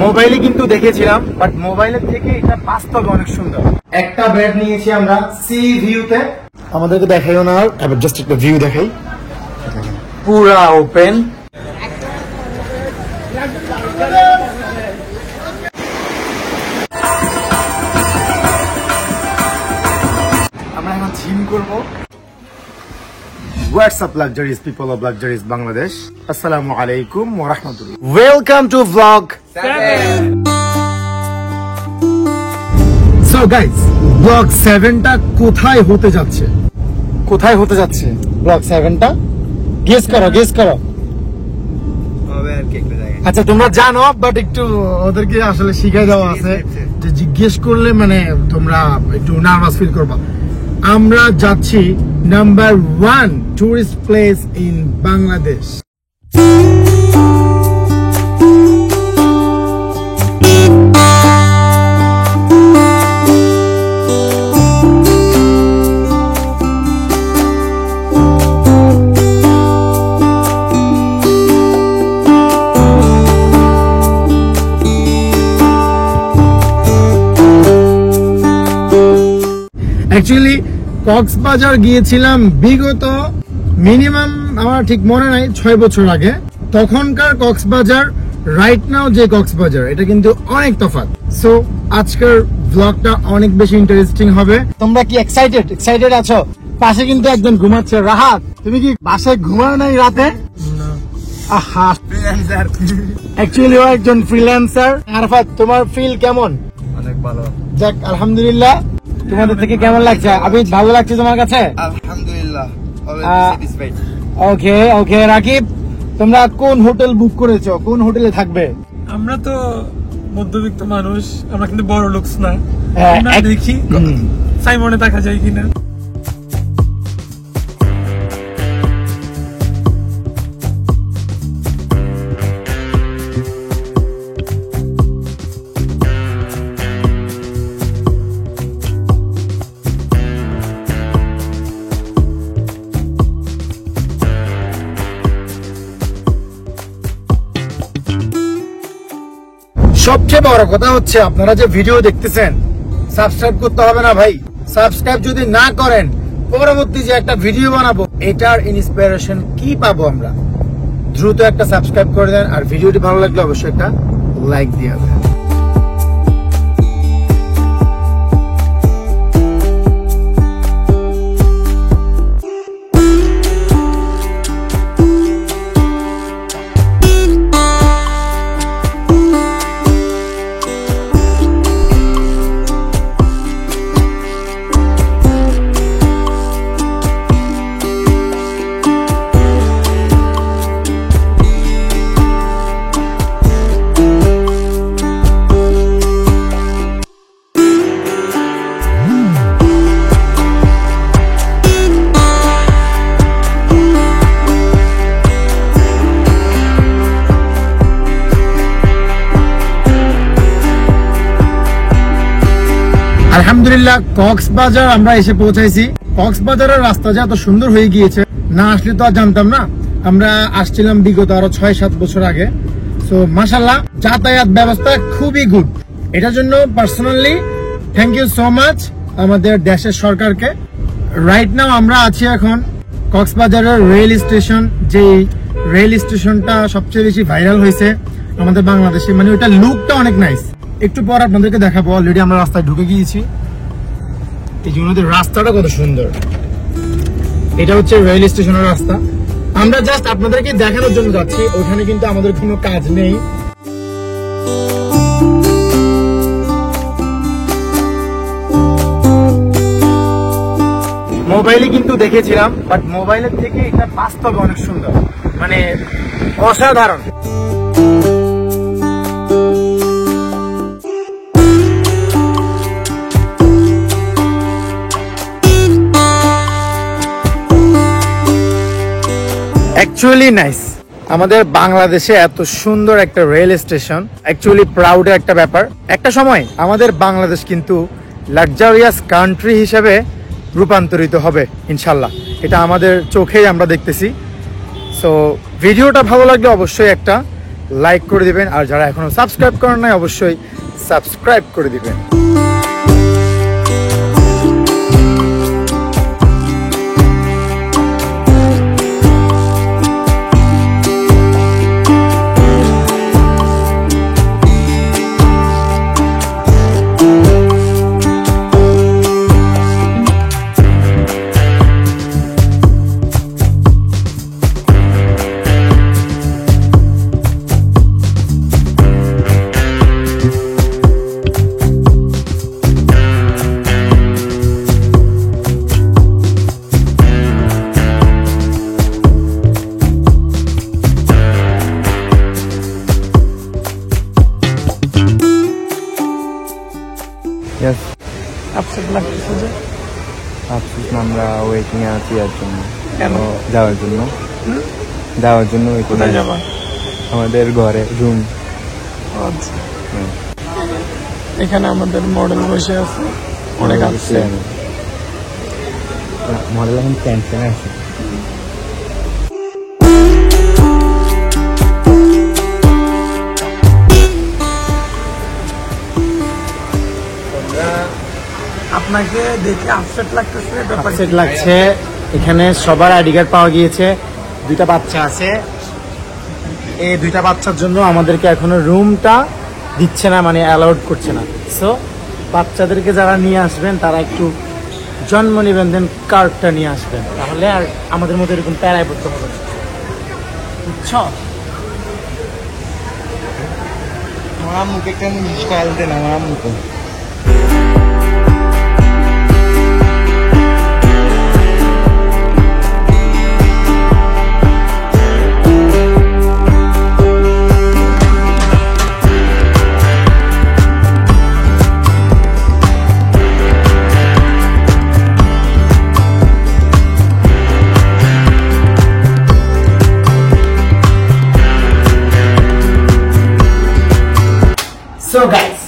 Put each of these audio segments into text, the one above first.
মোবাইলে কিন্তু দেখেছিলাম, বাট মোবাইলের থেকে এটা বাস্তবে অনেক সুন্দর। একটা বেড নিয়েছি আমরা সি ভিউতে, আমাদেরকে দেখাইও না, এবার জাস্ট একটা ভিউ দেখাই, পুরা ওপেন। আমরা এখন জিম করবো। What's up luxuries people of luxuries Bangladesh? Assalamu alaikum wa rahmatullah. Welcome to vlog 7. So guys, vlog 7 টা কোথায় হতে যাচ্ছে? কোথায় হতে যাচ্ছে vlog 7 টা? গেস করো। আচ্ছা তোমরা জানো, বাট একটু ওদেরকে আসলে শিখাই দেওয়া আছে যে জিজ্ঞেস করলে মানে তোমরা একটু নার্ভাস ফিল করবা। আমরা যাচ্ছি number 1 tourist place in Bangladesh. Actually Cox's Bazar গিয়েছিলাম বিগত মিনিমাম আমার ঠিক মনে নাই 6 বছর আগে। তখনকার কক্সবাজার রাইট নাও যে কক্সবাজার, এটা কিন্তু অনেক তফাৎ। সো আজকের ব্লগটা অনেক বেশি ইন্টারেস্টিং হবে। তোমরা কি এক্সাইটেড আছো? পাশে কিন্তু একজন ঘুমাচ্ছে। রাহাত, তুমি কি বাসায় ঘুমাও নাই রাতে? আহা, ফ্রিল্যান্সার। অ্যাকচুয়ালি ও একজন ফ্রিল্যান্সার। আরাফাত, তোমার ফিল কেমন? অনেক ভালো। যাক, আলহামদুলিল্লাহ। তোমাদের থেকে কেমন লাগছে? আমি ভালো লাগছে তোমার কাছে? আলহামদুলিল্লাহ, ওকে। রাকিব, তোমরা কোন হোটেল বুক করেছো? কোন হোটেলে থাকবে? আমরা তো মধ্যবিত্ত মানুষ, আমরা কিন্তু বড় লোকস না। দেখি সাইমনে দেখা যায় কিনা। সবচেয়ে বড় কথা হচ্ছে আপনারা যে ভিডিও দেখতেছেন, সাবস্ক্রাইব করতে হবে না ভাই। সাবস্ক্রাইব যদি না করেন, পরবর্তী যে একটা ভিডিও বানাবো এটার ইন্সপিরেশন কি পাবো আমরা? দ্রুত একটা সাবস্ক্রাইব করে দেন, আর ভিডিওটি ভালো লাগলে অবশ্যই একটা লাইক দিয়ে দেন। আলহামদুলিল্লাহ, কক্সবাজার আমরা এসে পৌঁছাইছি। কক্সবাজারের রাস্তা যে এত সুন্দর হয়ে গিয়েছে, না আসলে তো আর জানতাম না। আমরা আসছিলাম বিগত আরো 6-7 বছর আগে। সো মাশাআল্লাহ, যাতায়াত ব্যবস্থা খুবই গুড। এটার জন্য personally thank you so much আমাদের দেশের সরকারকে। রাইট নাও আমরা আছি এখন কক্সবাজারের রেল স্টেশন, যে রেল স্টেশনটা সবচেয়ে বেশি ভাইরাল হয়েছে আমাদের বাংলাদেশে। মানে ওইটা লুকটা অনেক নাইস। একটু পর আপনাদেরকে দেখাবো। অলরেডি আমরা রাস্তায় ঢুকে গিয়েছি। এই জন্য রাস্তাটা কত সুন্দর। এটা হচ্ছে রেল স্টেশনের রাস্তা। আমরা জাস্ট আপনাদেরকে দেখানোর জন্য যাচ্ছি, ওখানে কিন্তু আমাদের কোনো কাজ নেই। মোবাইলে কিন্তু দেখেছিলাম, বাট মোবাইলের থেকে এটা বাস্তবে অনেক সুন্দর, মানে অসাধারণ। Actually nice. আমাদের বাংলাদেশে এত সুন্দর একটা রেল স্টেশন অ্যাকচুয়ালি প্রাউডের একটা ব্যাপার। একটা সময় আমাদের বাংলাদেশ কিন্তু লাক্সারিয়াস কান্ট্রি হিসেবে রূপান্তরিত হবে ইনশাল্লাহ। এটা আমাদের চোখেই আমরা দেখতেছি। সো ভিডিওটা ভালো লাগলে অবশ্যই একটা লাইক করে দিবেন, আর যারা এখনো সাবস্ক্রাইব করেন নাই অবশ্যই সাবস্ক্রাইব করে দিবেন। Yes. আপসেট লাগতেছে যে আফসোস না, আমরা ওয়েটিং এ আছি এর জন্য। কেন? যাওয়ার জন্য ওয়েটিং। কোথায় যাবা? আমাদের ঘরে রুম। আচ্ছা, এখানে আমাদের মডেল বসে আছে, অনেক আসছে। মডেল এখন টেনশনে আছে। আপনাকে দেখে আপসেট লাগতেছে, ব্যাপার আপসেট লাগছে। এখানে সবার আইডি কার্ড পাওয়া গিয়েছে, 2টা বাচ্চা আছে। এই 2টা বাচ্চার জন্য আমাদেরকে এখনো রুমটা দিচ্ছে না, মানে অ্যালাউড করছে না। সো বাচ্চাদেরকে যারা নিয়ে আসবেন তারা একটু জন্ম নিবন্ধন কার্ডটা নিয়ে আসবেন, তাহলে আর আমাদের মতো এরকম প্যারায় পড়তে হবে, বুঝছো? আমার আম্মুকে একটা স্টাইল দেন, আমার আম্মুকে। সো গাইস,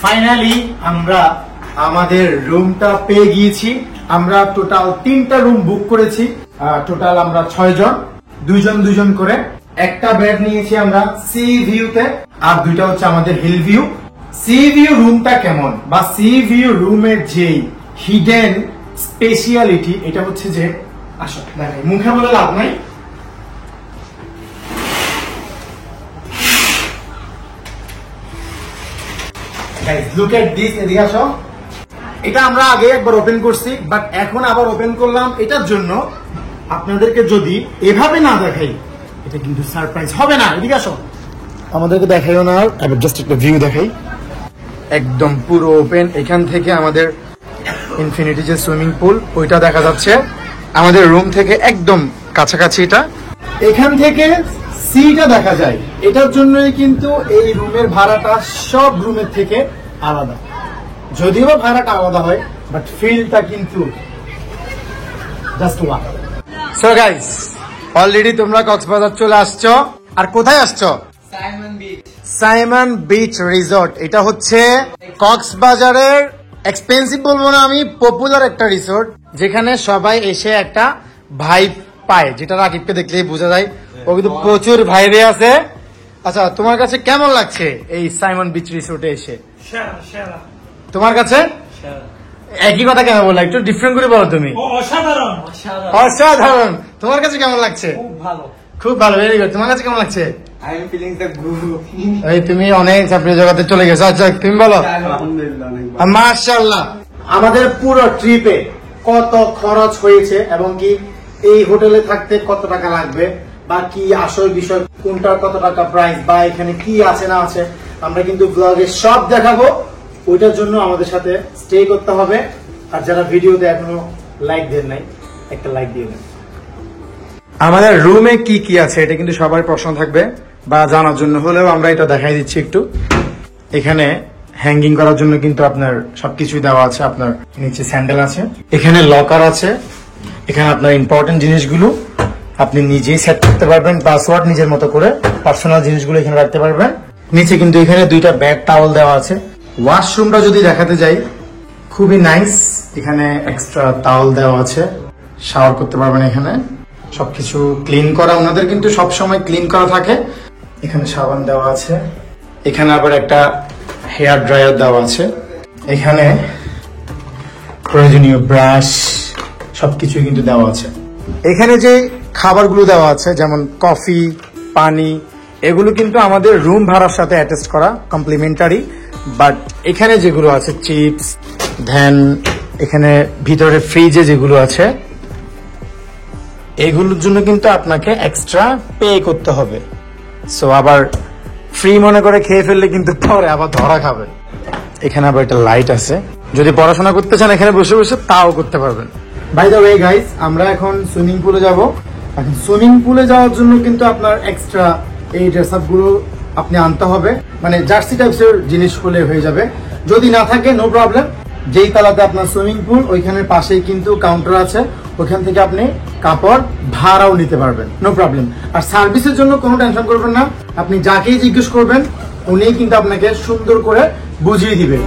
ফাইনালি আমরা আমাদের রুমটা পেয়ে গিয়েছি। আমরা টোটাল 3টা রুম বুক করেছি। টোটাল আমরা 6 জন, 2জন করে। একটা বেড নিয়েছি আমরা সি ভিউতে, আর 2টা হচ্ছে আমাদের হিল ভিউ। সি ভিউ রুমটা কেমন, বা সি ভিউ রুমের যে হিডেন স্পেশালিটি, এটা হচ্ছে যে আসো দেখাই, মুখে বলে লাভ নাই। Guys, look at this, এদিকে আসো। এটা আমরা আগে একবার ওপেন করছি, বাট এখন আবার ওপেন করলাম এটার জন্য আপনাদেরকে যদি এভাবে না দেখাই এটা কিন্তু সারপ্রাইজ হবে না। এদিকে আসো, আমাদেরকে দেখাইও না, এবার জাস্ট একটা ভিউ দেখাই। একদম পুরো ওপেন, এখান থেকে আমাদের ইনফিনিটি যে সুইমিং পুল ওইটা দেখা যাচ্ছে আমাদের রুম থেকে একদম কাছাকাছি। এটা এখান থেকে সিটা দেখা যায়। এটার জন্যই কিন্তু এই রুমের ভাড়াটা সব রুমের থেকে আলাদা, যদিও ভাড়াটা আলাদা হয়, বাট ফিলটা কিন্তু just one. So guys, already তোমরা কক্সবাজার চলে আসছো। আর কোথায় আসছো? Simon beach resort. এটা হচ্ছে কক্সবাজারের এক্সপেন্সিভ বলবো না আমি, পপুলার একটা রিসোর্ট, যেখানে সবাই এসে একটা ভাইব পায়, যেটা রাকিবকে দেখলেই বোঝা যায়। ও কিন্তু প্রচুর ভাইবে আছে। আচ্ছা, তোমার কাছে কেমন লাগছে এই সাইমন বিচ রিসোর্টে এসে? সেরা। তোমার কাছে একই কথা কেন বললা? একটু ডিফারেন্ট করে বলো তুমি। অসাধারণ। তোমার কাছে কেমন লাগছে? খুব ভালো, ভেরি গুড। তোমার কাছে কেমন লাগছে? I am filling the good. এই তুমি অনেক চাকরির জগতে চলে গেছো। আচ্ছা, তুমি বলো। আলহামদুলিল্লাহ, মাশাআল্লাহ। আমাদের পুরো ট্রিপে কত খরচ হয়েছে এবং কি এই হোটেলে থাকতে কত টাকা লাগবে, বা কি আসল বিষয়, কোনটার কত টাকা প্রাইস, বা এখানে কি আছে না আছে, আমরা কিন্তু ব্লগে সব দেখাবো। ওইটার জন্য আমাদের সাথে স্টে করতে হবে। আর যারা ভিডিওতে এখনো লাইক দেন নাই, একটা লাইক দিয়ে দেন। আমাদের রুমে কি কি আছে এটা কিন্তু সবার প্রশ্ন থাকবে, বা জানার জন্য হলেও আমরা এটা দেখাই দিচ্ছি একটু। এখানে হ্যাঙ্গিং করার জন্য কিন্তু আপনার সবকিছুই দেওয়া আছে। আপনার নিচে স্যান্ডেল আছে, এখানে লকার আছে, এখানে আপনার ইম্পর্টেন্ট জিনিসগুলো আপনি নিজেই সেট করতে পারবেন, পাসওয়ার্ড নিজের মতো করে, পার্সোনাল জিনিসগুলো এখানে রাখতে পারবেন। নিচে কিন্তু এখানে 2টা ব্যাগ টাওয়াল দেওয়া আছে। ওয়াশরুমটা যদি দেখাতে যাই, খুবই নাইস। এখানে এক্সট্রা টাওয়াল দেওয়া আছে, শাওয়ার করতে পারবেন এখানে। সবকিছু ক্লিন করা, ওনাদের কিন্তু সব সময় ক্লিন করা থাকে। এখানে সাবান দেওয়া আছে, এখানে আবার একটা হেয়ার ড্রায়ার দেওয়া আছে, এখানে প্রয়োজনীয় ব্রাশ সবকিছু কিন্তু দেওয়া আছে। এখানে যে খাবারগুলো দেওয়া আছে যেমন কফি, পানি, এগুলো কিন্তু আমাদের রুম ভাড়ার সাথে অ্যাটাচ করা, কমপ্লিমেন্টারি। বাট এখানে যেগুলো আছে চিপস, দেন এখানে ভিতরে ফ্রিজে যেগুলো আছে এগুলোর জন্য কিন্তু আপনাকে এক্সট্রা পে করতে হবে। সো আবার ফ্রি মনে করে খেয়ে ফেললে কিন্তু পরে আবার ধরা খাবেন। এখানে আবার একটা লাইট আছে, যদি পড়াশোনা করতে চান এখানে বসে বসে তাও করতে পারবেন। বাই দ্য ওয়ে গাইস, আমরা এখন সুইমিং পুলে যাব। এখন সুইমিং পুলে যাওয়ার জন্য কিন্তু আপনার এক্সট্রা এই ড্রেস আপ গুলো আপনি আনতে হবে, মানে জার্সি টাইপসের জিনিস হলে হয়ে যাবে। যদি না থাকে নো প্রবলেম, যেই তালাতে আপনার সুইমিং পুল ওইখানের পাশেই কিন্তু কাউন্টার আছে, ওইখান থেকে আপনি কাপড় ভাড়াও নিতে পারবেন, নো প্রবলেম। আর সার্ভিসের জন্য কোনো টেনশন করবেন না, আপনি যাকেই জিজ্ঞেস করবেন উনি কিন্তু আপনাকে সুন্দর করে বুঝিয়ে দিবে।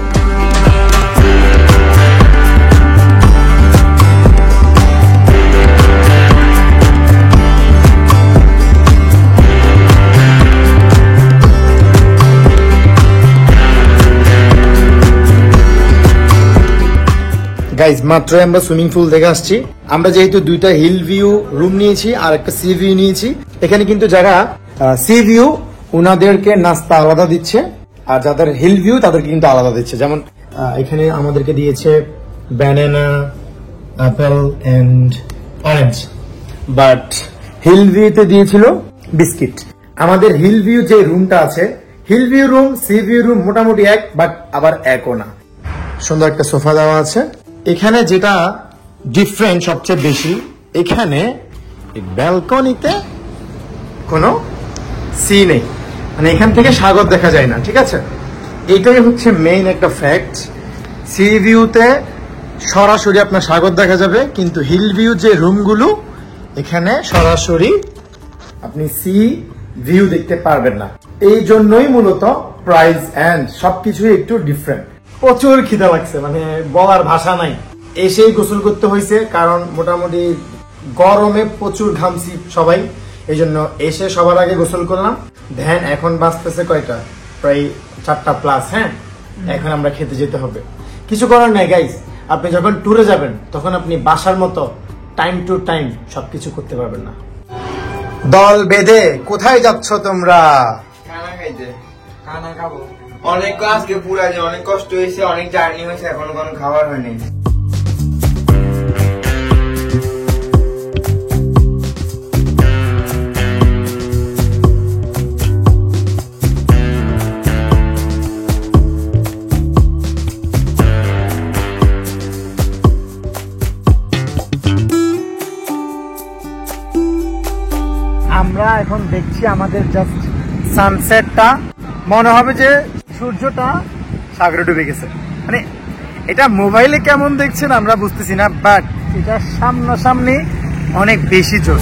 গাইজ মাত্রই আমরা সুইমিং পুল দেখে আসছি। আমরা যেহেতু দুইটা হিল ভিউ রুম নিয়েছি আর একটা সি ভিউ নিয়েছি, এখানে কিন্তু যারা সি ভিউ ওনাদেরকে নাস্তা আলাদা দিচ্ছে, আর যাদের হিল ভিউ তাদেরকে কিন্তু আলাদা দিচ্ছে। যেমন এখানে আমাদেরকে দিয়েছে banana, apple and orange, but hill ভিউতে দিয়েছিল বিস্কিট। আমাদের হিল ভিউ যে রুমটা আছে, hill view room sea view room মোটামুটি এক, বাট আবার একও না। সুন্দর একটা সোফা দেওয়া আছে। এখানে যেটা ডিফারেন্ট সবচেয়ে বেশি, এখানে ব্যালকনিতে কোনো সি নেই, মানে এখান থেকে সাগর দেখা যায় না, ঠিক আছে? এইটাই হচ্ছে মেইন একটা ফ্যাক্ট। সি ভিউতে সরাসরি আপনার সাগর দেখা যাবে, কিন্তু হিল ভিউ যে রুমগুলো এখানে সরাসরি আপনি সি ভিউ দেখতে পারবেন না। এই জন্যই মূলত প্রাইস এন্ড সবকিছুই একটু ডিফারেন্ট। প্রচুর খিদা লাগছে, মানে বলার ভাষা নাই। এসেই গোসল করতে হয়েছে, কারণ মোটামুটি গরমে প্রচুর ঘামছি সবাই, এই জন্য এসে সবার আগে গোসল করলাম। ধ্যান এখন বাঁচতেছে কয়টা, প্রায় 4টা প্লাস। হ্যাঁ, এখন আমরা খেতে যেতে হবে। কিছু করার নাই গাইস, আপনি যখন ট্যুরে যাবেন তখন আপনি বাসার মতো টাইম টু টাইম সবকিছু করতে পারবেন না। দল বেঁধে কোথায় যাচ্ছ তোমরা? খানা খাইতে। খানা খাবো। অনেক আজকে পুরা যে অনেক কষ্ট হয়েছে, অনেক জার্নি হয়েছে, এখনো কোনো খাবার হয়নি। আমরা এখন দেখছি আমাদের জাস্ট সানসেটটা, মনে হবে যে সূর্যটা সাগরে ডুবে গেছে। মানে এটা মোবাইলে কেমন দেখছেন আমরা বুঝতেছি না, বাট এটা সামনাসামনি অনেক বেশি জোর।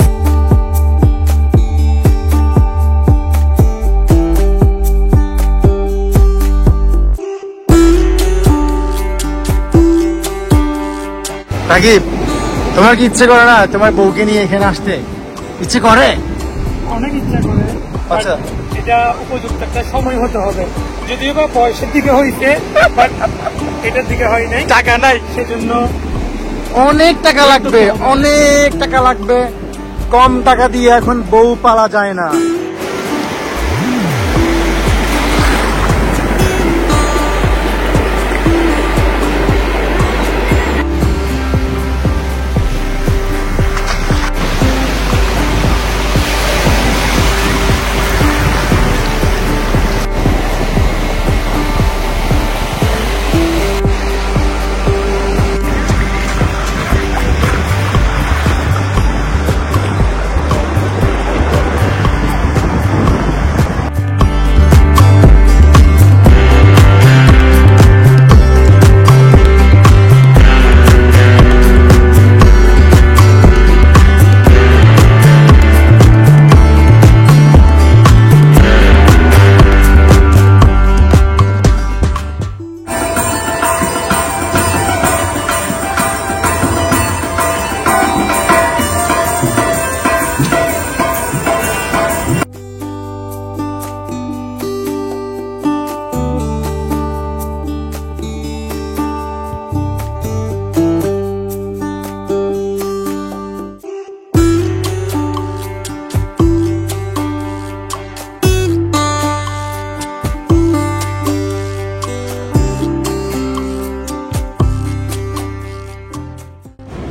রাকিব, তোমার কি ইচ্ছে করে না তোমার বউকে নিয়ে এখানে আসতে? ইচ্ছে করে, অনেক ইচ্ছা করে। আচ্ছা, এটা উপযুক্ত একটা সময় হতে হবে, যদিও বা বয়সের দিকে হয়েছে, বাট এটার দিকে হয় নাই, টাকা নাই, সেজন্য অনেক টাকা লাগবে, অনেক টাকা লাগবে। কম টাকা দিয়ে এখন বউ পালা যায় না।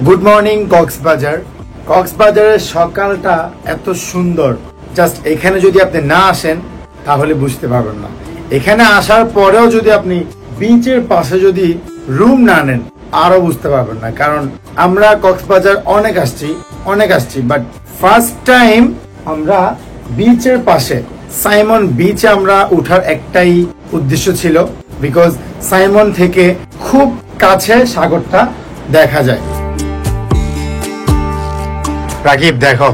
Good morning Cox's Bazar. কক্সবাজারের সকালটা এত সুন্দর, জাস্ট এখানে যদি আপনি না আসেন তাহলে বুঝতে পারবেন না। এখানে আসার পরেও যদি আপনি বিচের পাশে যদি রুম না নেন আরো বুঝতে পারবেন না। কারণ আমরা কক্সবাজার অনেক আসছি বাট ফার্স্ট টাইম আমরা বিচের পাশে সাইমন বিচে আমরা উঠার একটাই উদ্দেশ্য ছিল, বিকজ সাইমন থেকে খুব কাছে সাগরটা দেখা যায়। রাকিব দেখো,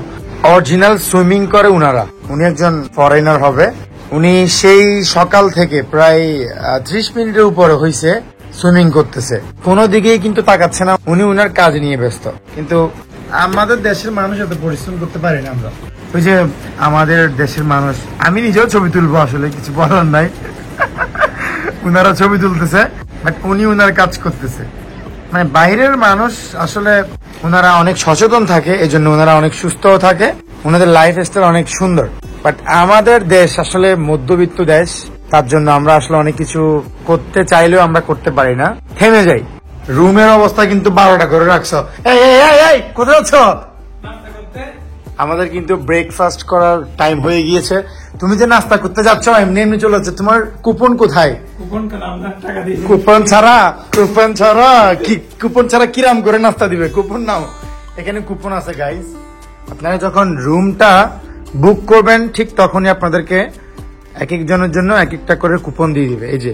অরিজিনাল সুইমিং করে উনি একজন ফরেনার হবে। উনি সেই সকাল থেকে প্রায় 30 মিনিটের উপরে হয়েছে সুইমিং করতেছে, কোনো দিকেই কিন্তু তাকাচ্ছে না। উনি উনার কাজ নিয়ে ব্যস্ত। কিন্তু আমাদের দেশের মানুষ এত পরিশ্রম করতে পারে না। আমরা ওই যে আমাদের দেশের মানুষ, আমি নিজেও ছবি তুলবো, আসলে কিছু বলার নাই। উনারা ছবি তুলতেছে বাট উনি উনার কাজ করতেছে। মানে বাইরের মানুষ আসলে ওনারা অনেক সচেতন থাকে, এই জন্য ওনারা অনেক সুস্থও থাকে, ওনাদের লাইফ স্টাইল অনেক সুন্দর। বাট আমাদের দেশ আসলে মধ্যবিত্ত দেশ, তার জন্য আমরা আসলে অনেক কিছু করতে চাইলেও আমরা করতে পারি না, থেমে যাই। রুমের অবস্থা কিন্তু 12টা করে রাখছো। এই কোথায় আছ? আমাদের কিন্তু ব্রেকফাস্ট করার টাইম হয়ে গিয়েছে। তুমি যে নাস্তা করতে যাচ্ছ এমনি চলে যাচ্ছে, তোমার কুপন কোথায়? কুপন ছাড়া কিরাম করে নাস্তা দিবে? কুপন নাও, এখানে কুপন আছে গাইস। আপনারা যখন রুমটা বুক করবেন ঠিক তখনই আপনাদেরকে এক একজনের জন্য এক একটা করে কুপন দিয়ে দিবে। এই যে,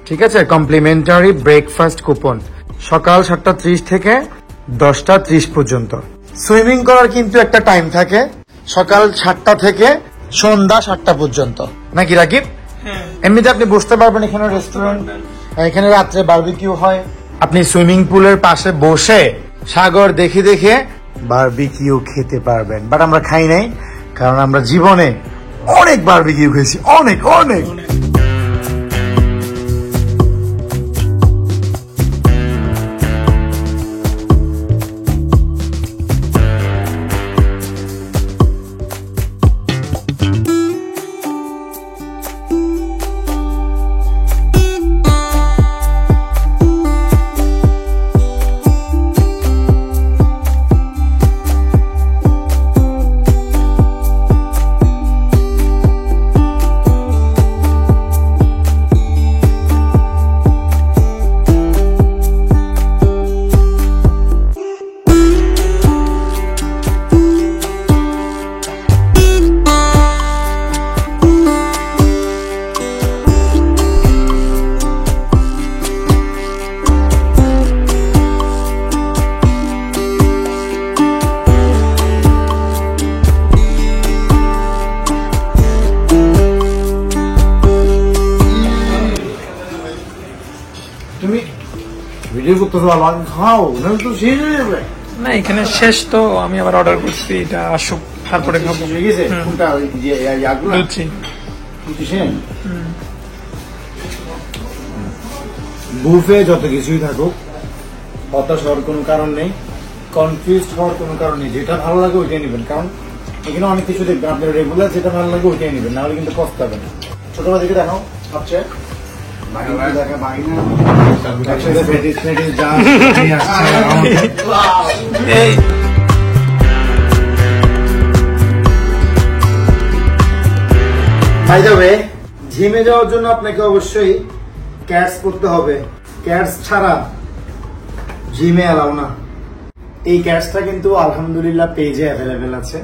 ঠিক আছে, কমপ্লিমেন্টারি ব্রেকফাস্ট কুপন সকাল 7:30 থেকে 10:30 পর্যন্ত। সুইমিং করার কিন্তু একটা টাইম থাকে, সকাল 7টা থেকে সন্ধ্যা 7টা পর্যন্ত, নাকি রাকিব? এমনিতে আপনি বসতে পারবেন, এখানে রেস্টুরেন্ট, এখানে রাত্রে বারবিকিউ হয়। আপনি সুইমিং পুলের পাশে বসে সাগর দেখে দেখে বারবিকিউ খেতে পারবেন। বাট আমরা খাই নাই, কারণ আমরা জীবনে অনেক বারবিকিউ খেয়েছি, অনেক অনেক। তুমি ভিডিও করতে খাও না তো শেষ হয়ে যাবে না, এখানে শেষ তো। আমি আবার অর্ডার করছি, এটা আসুক তারপরে খাবো। বুফে যত কিছুই থাকুক, হতাশ হওয়ার কোনো কারণ নেই, কনফিউজ হওয়ার কোনো কারণ নেই। যেটা ভালো লাগে ওইটাই নেবেন, কারণ এখানে অনেক কিছু দেখবেন। আপনার রেগুলার যেটা ভালো লাগে ওইটাই নেবেন, নাহলে কিন্তু পস্তাবে না। ছোটবেলা থেকে দেখাও সবচেয়ে জিমে যাওয়ার জন্য আপনাকে অবশ্যই ক্যাটস করতে হবে। ক্যাটস ছাড়া জিমে এলাও না। এই ক্যাটসটা কিন্তু আলহামদুলিল্লাহ পেজে অ্যাভেলেবেল আছে,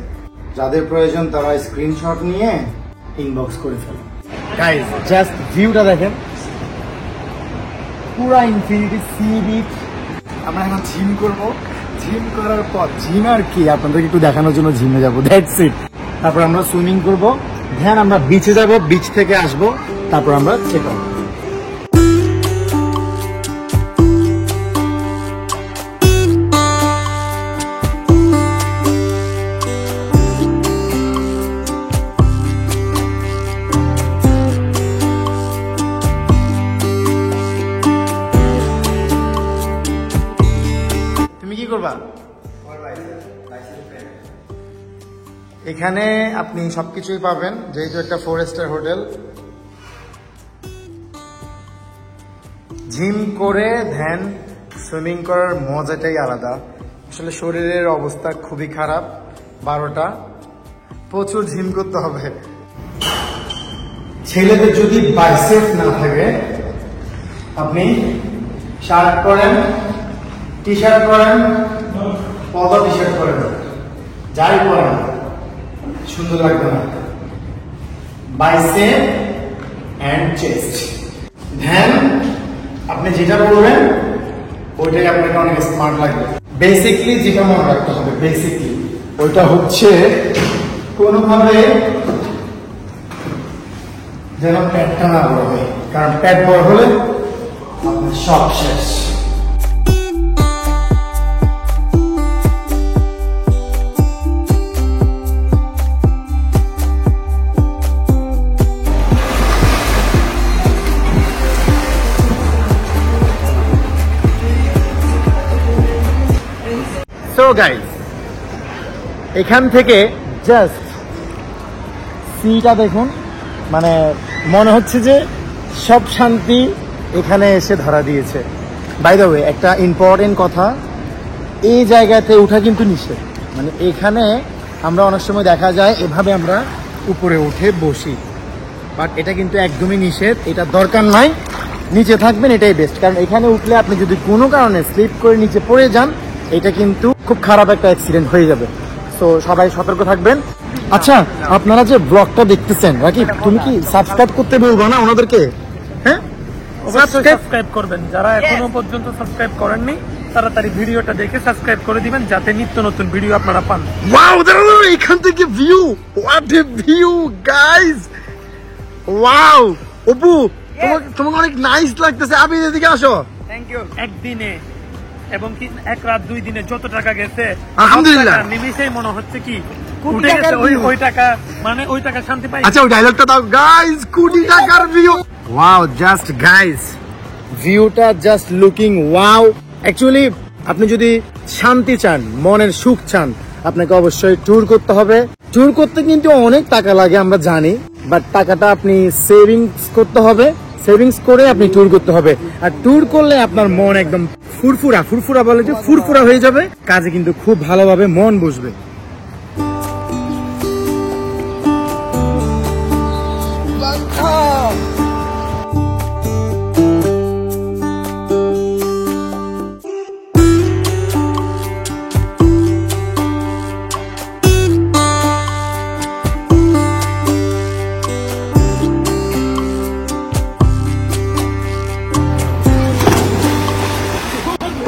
যাদের প্রয়োজন তারা স্ক্রিনশট নিয়ে ইনবক্স করে ফেলেন। গাইস জাস্ট ভিউটা দেখেন, পুরা ইনফিনিটি সি বিচ। আমরা এখন জিম করব, জিম করার পর জিম আর কি আপনাদেরকে একটু দেখানোর জন্য জিমে যাবো, দ্যাটস ইট। তারপর আমরা সুইমিং করব, দেন আমরা বিচে যাব, বিচ থেকে আসবো, তারপর আমরা চেক আউট। এখানে আপনি সবকিছুই পাবেন, যেহেতু একটা 4 স্টার হোটেল। জিম করে ধ্যান সুইমিং করার মজাটাই আলাদা। আসলে শরীরের অবস্থা খুবই খারাপ, 12টা, প্রচুর জিম করতে হবে। ছেলেদের যদি বাইসেপ না থাকে, আপনি শার্ট পরেন, টি শার্ট পরেন, পলা টি শার্ট পরেন, যাই পরেন সুন্দর লাগবে না। বাইসেপ অ্যান্ড চেস্ট, ধ্যান আপনি যেটা বলবেন ওইটাই আপনাকে অনেক স্মার্ট লাগবে। বেসিকলি যেটা মনে রাখতে হবে, বেসিকলি ওইটা হচ্ছে কোনোভাবে যেন প্যাটটা না বড় হয়, কারণ প্যাট বড় হলে আপনার সব শেষ। সো গাইস, এখান থেকে জাস্ট সিটা দেখুন, মানে মনে হচ্ছে যে সব শান্তি এখানে এসে ধরা দিয়েছে। বাই দ্য ওয়ে, একটা ইম্পর্টেন্ট কথা, এই জায়গাতে ওঠা কিন্তু নিষেধ। মানে এখানে আমরা অনেক সময় দেখা যায় এভাবে আমরা উপরে উঠে বসি, বাট এটা কিন্তু একদমই নিষেধ, এটা দরকার নাই। নিচে থাকবেন, এটাই বেস্ট, কারণ এখানে উঠলে আপনি যদি কোনো কারণে স্লিপ করে নিচে পড়ে যান, এটা কিন্তু খুব খারাপ একটা অ্যাক্সিডেন্ট হয়ে যাবে। সো সবাই সতর্ক থাকবেন। আচ্ছা, আপনারা যে ব্লগটা দেখতেছেন, রাকিব তুমি কি সাবস্ক্রাইব করতে বলবো না ওনাদেরকে? হ্যাঁ, সাবস্ক্রাইব করবেন। যারা এখনো পর্যন্ত সাবস্ক্রাইব করেননি, তাড়াতাড়ি ভিডিওটা দেখে সাবস্ক্রাইব করে দিবেন, যাতে নিত্য নতুন ভিডিও আপনারা পান। ওয়াও, দাঁড়াও, এখান থেকে view, what a view guys, wow. Apu, তোমাকে অনেক নাইস লাগতেছে, আপনি এদিকে আসো। Thank you. একদিনে এবং কি 1 রাত 2 দিনে যত টাকা গেছে আলহামদুলিল্লাহ, নিমিশেই মনে হচ্ছে কি কোটি উঠে টাকার গেছে। view। ওই টাকা মানে ওই টাকা শান্তি পাই। আচ্ছা, ওই ডায়লগটা দাও গাইস, কোটি টাকার ভিউ। ওয়াও, জাস্ট গাইস, ভিউটা জাস্ট লুকিং ওয়াও। অ্যাকচুয়ালি আপনি যদি শান্তি চান, মনের সুখ চান, আপনাকে অবশ্যই ট্যুর করতে হবে। ট্যুর করতে কিন্তু অনেক টাকা লাগে আমরা জানি, বাট টাকাটা আপনি সেভিংস করতে হবে, সেভিংস করে আপনি ট্যুর করতে হবে। আর ট্যুর করলে আপনার মন একদম ফুরফুরা, ফুরফুরা বলে যে ফুরফুরা হয়ে যাবে, কাজে কিন্তু খুব ভালোভাবে মন বসবে।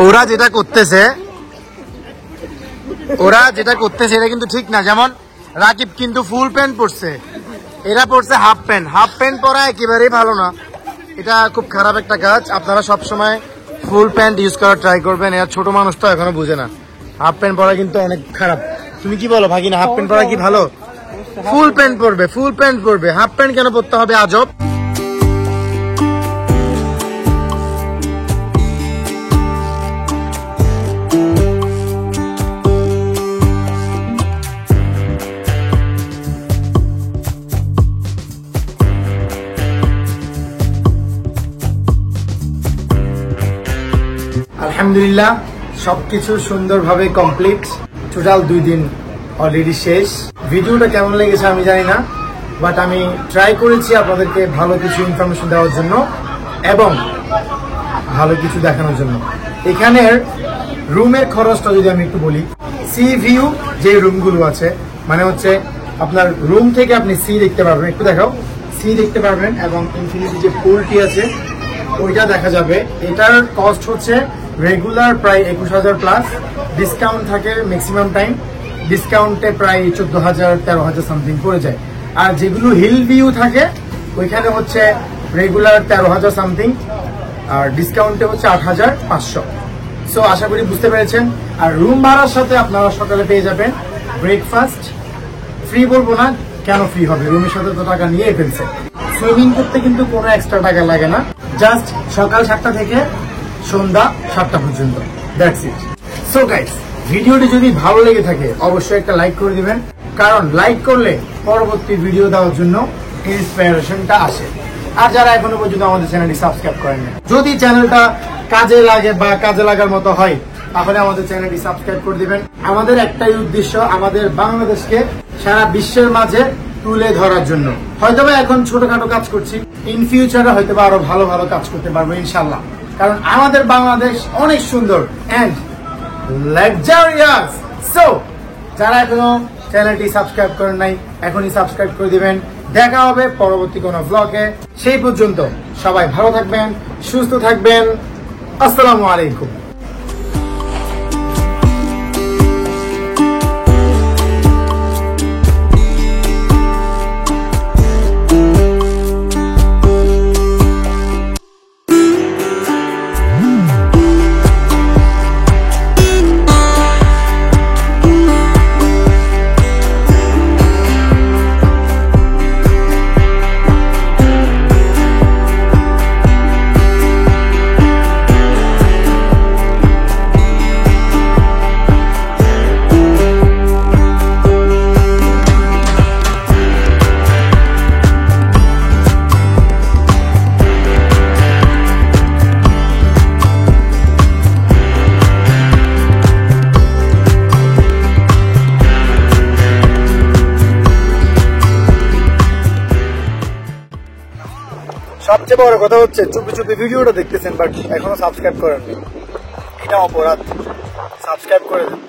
ওরা যেটা করতেছে এটা কিন্তু ঠিক না। যেমন রাকিব কিন্তু ফুল প্যান্ট পরছে, এরা পরছে হাফ প্যান্ট। হাফ প্যান্ট পরা একেবারেই ভালো না, এটা খুব খারাপ একটা কাজ। আপনারা সবসময় ফুল প্যান্ট ইউজ করার ট্রাই করবেন। এরা ছোট মানুষ তো এখনো বুঝে না, হাফ প্যান্ট পরা কিন্তু অনেক খারাপ। তুমি কি বলো ভাগিনা, হাফ প্যান্ট পরা কি ভালো? ফুল প্যান্ট পরবে, ফুল প্যান্ট পরবে, হাফ প্যান্ট কেন পরতে হবে আজব? আলহামদুলিল্লাহ, সবকিছু সুন্দরভাবে কমপ্লিট। টোটাল 2 দিন অলরেডি শেষ। ভিডিওটা কেমন লেগেছে আমি জানি না, বাট আমি ট্রাই করেছি আপনাদেরকে ভালো কিছু ইনফরমেশন দেওয়ার জন্য এবং ভালো কিছু দেখানোর জন্য। এখানের রুমের খরচটা যদি আমি একটু বলি, সি ভিউ যে রুমগুলো আছে, মানে হচ্ছে আপনার রুম থেকে আপনি সি দেখতে পারবেন, একটু দেখাও, সি দেখতে পারবেন, এবং ইনফিনিটি যে পুলটি আছে ওইটা দেখা যাবে। এটার কস্ট হচ্ছে রেগুলার প্রায় 21,000 প্লাস, ডিসকাউন্ট থাকে ম্যাক্সিমাম টাইম, ডিসকাউন্টে প্রায় 14,000 13,000 সামথিং পড়ে যায়। আর যেগুলো হিল ভিউ থাকে ওইখানে হচ্ছে রেগুলার 13,000 সামথিং, আর ডিসকাউন্টে হচ্ছে 8,500। সো আশা করি বুঝতে পেরেছেন। আর রুম ভাড়ার সাথে আপনারা সকালে পেয়ে যাবেন ব্রেকফাস্ট। ফ্রি বলবো না, কেন ফ্রি হবে, রুমের সাথে তো টাকা নিয়ে ফেলছে। সুইমিং করতে কিন্তু কোনো এক্সট্রা টাকা লাগে না, জাস্ট সকাল 7টা থেকে সন্ধ্যা 7টা পর্যন্ত, দ্যাটস ইট। সো গাইস, ভিডিওটি যদি ভালো লেগে থাকে অবশ্যই একটা লাইক করে দিবেন, কারণ লাইক করলে পরবর্তী ভিডিও দেওয়ার জন্য ইন্সপিরেশনটা আসে। আর যারা এখনো পর্যন্ত আমাদের চ্যানেলটি সাবস্ক্রাইব করেননি, যদি চ্যানেলটা কাজে লাগে বা কাজে লাগার মতো হয় তাহলে আমাদের চ্যানেলটি সাবস্ক্রাইব করে দিবেন। আমাদের একটাই উদ্দেশ্য, আমাদের বাংলাদেশকে সারা বিশ্বের মাঝে তুলে ধরার জন্য। হয়তোবা এখন ছোটখাটো কাজ করছি, ইন ফিউচারে হয়তোবা আরো ভালো ভালো কাজ করতে পারবো ইনশাল্লাহ। কারণ আমাদের বাংলাদেশ অনেক সুন্দর এন্ড লাক্সারিয়াস। সো যারা এখনো চ্যানেলটি সাবস্ক্রাইব করেন নাই এখনই সাবস্ক্রাইব করে দিবেন। দেখা হবে পরবর্তী কোনো ব্লগে। সেই পর্যন্ত সবাই ভালো থাকবেন, সুস্থ থাকবেন। আসসালামু আলাইকুম। সবচেয়ে বড় কথা হচ্ছে চুপি চুপি ভিডিওটা দেখতেছেন বাট এখনো সাবস্ক্রাইব করেননি, এটা অপরাধ। সাবস্ক্রাইব করে দেন।